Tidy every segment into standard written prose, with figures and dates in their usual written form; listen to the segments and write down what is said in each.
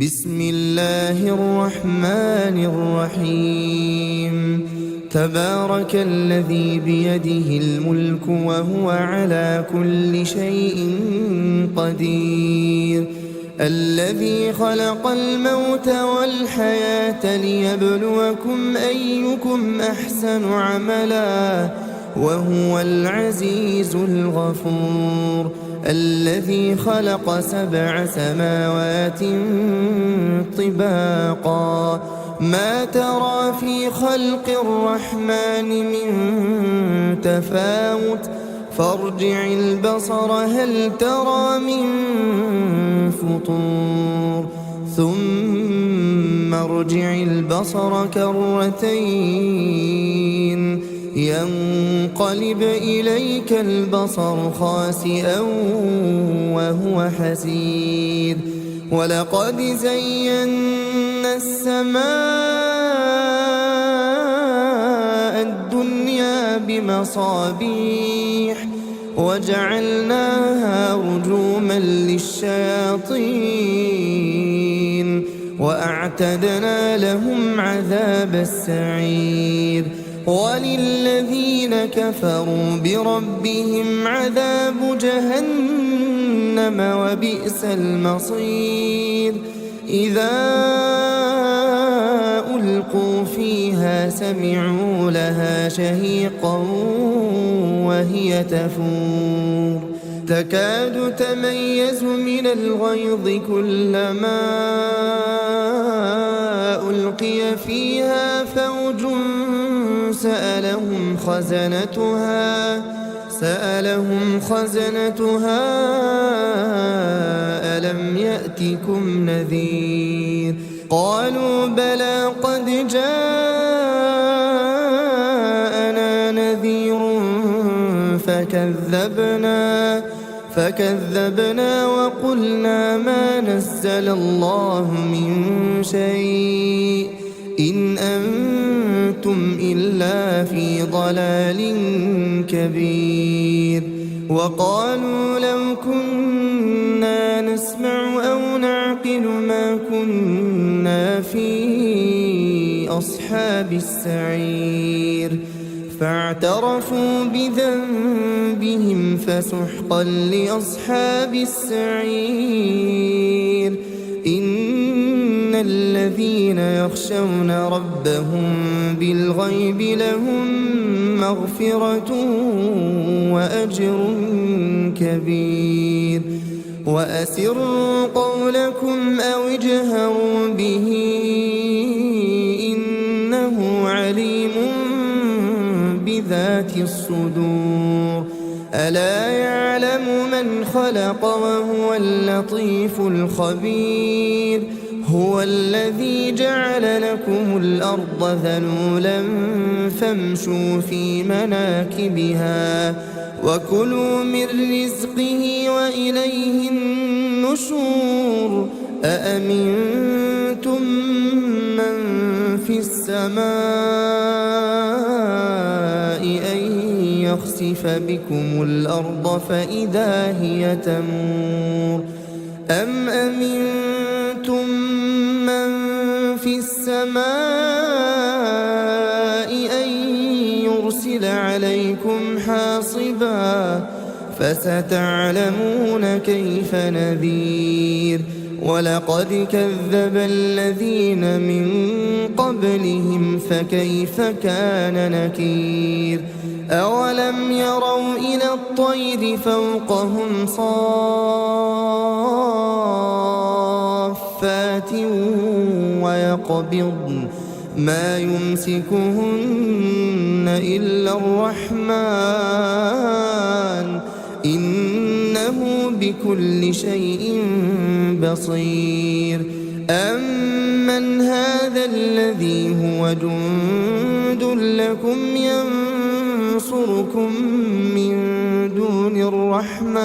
بسم الله الرحمن الرحيم. تبارك الذي بيده الملك وهو على كل شيء قدير. الذي خلق الموت والحياة ليبلوكم أيكم أحسن عملا وهو العزيز الغفور. الذي خلق 7 سماوات طباقا ما ترى في خلق الرحمن من تفاوت فارجع البصر هل ترى من فطور ثم ارجع البصر كرتين ينقلب إليك البصر خاسئا وهو حسير. ولقد زينا السماء الدنيا بمصابيح وجعلناها رجوما للشياطين وأعتدنا لهم عذاب السعير. وللذين كفروا بربهم عذاب جهنم وبئس المصير. إذا ألقوا فيها سمعوا لها شهيقا وهي تفور تكاد تميز من الغيظ كلما ألقي فيها فوج سألهم خزنتها ألم يأتكم نذير قالوا بلى قد جاءنا نذير فكذبنا وقلنا ما نزل الله من شيء إن أنتم إلا في ضلال كبير. وقالوا لو كنا نسمع أو نعقل ما كنا في أصحاب السعير فاعترفوا بذنبهم فسحقا لأصحاب السعير. إن الذين يخشون ربهم بالغيب لهم مغفرة وأجر كبير. وأسروا قولكم أو اجهروا به إنه عليم بذات الصدور. ألا يعلم من خلق وهو اللطيف الخبير. هو الذي جعل لكم الأرض ذلولا فامشوا في مناكبها وكلوا من رزقه وإليه النشور. أأمنتم من في السماء أن يخسف بكم الأرض فإذا هي تمور أم أمنتم من في السماء أن يرسل عليكم حاصبا فستعلمون كيف نذير. ولقد كذب الذين من قبلهم فكيف كان نكير. أولم يروا إلى الطير فوقهم صافات ويقبضن ما يمسكهن إلا الرحمن إنه بكل شيء بصير. أمن هذا الذي هو جند لكم ينصركم من دون الرحمن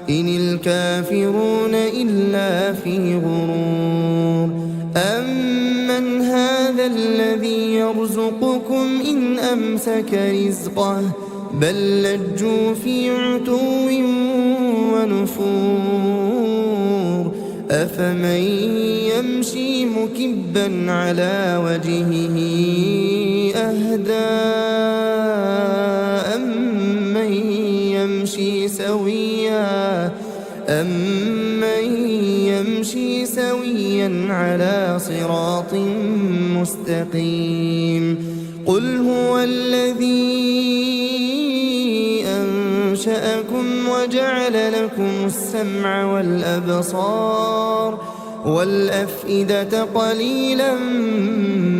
إن الكافرون إلا في غرور. أمن هذا الذي يرزقكم إن أمسك رزقه بل لجوا في عتو ونفور أفمن يمشي مكبا على وجهه أهدى أمن يمشي سويا على صراط مستقيم قل هو الذي أنشأكم وجعل لكم السمع والأبصار والأفئدة قليلا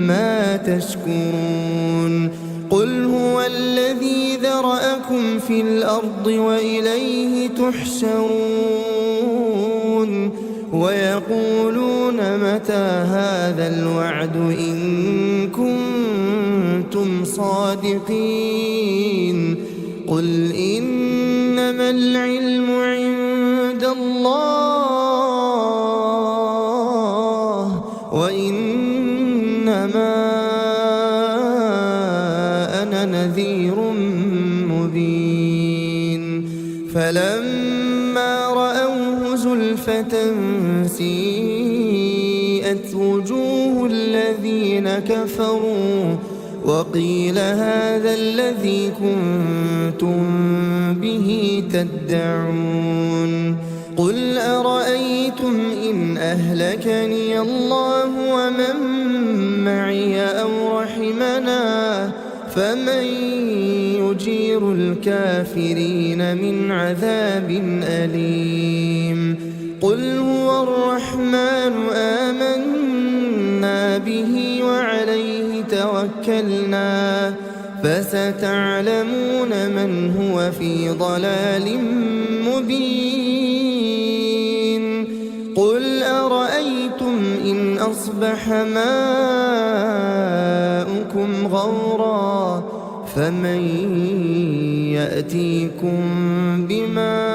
ما تشكرون قل هو الذي ذرأكم في الأرض وإليه تحشرون ويقولون متى هذا الوعد إن كنتم صادقين قل إنما العلم عند الله وإنما أنا نذير مبين فلما رأوه زلفة سيئت وجوه الذين كفروا وقيل هذا الذي كنتم به تدعون قل أرأيتم إن أهلكني الله ومن معي أو رحمنا فمن يجير الكافرين من عذاب أليم قل هو الرحمن آمنا به وعليه توكلنا فستعلمون من هو في ضلال مبين قل أرأيتم إن أصبح ماؤكم غورا فمن يأتيكم بماء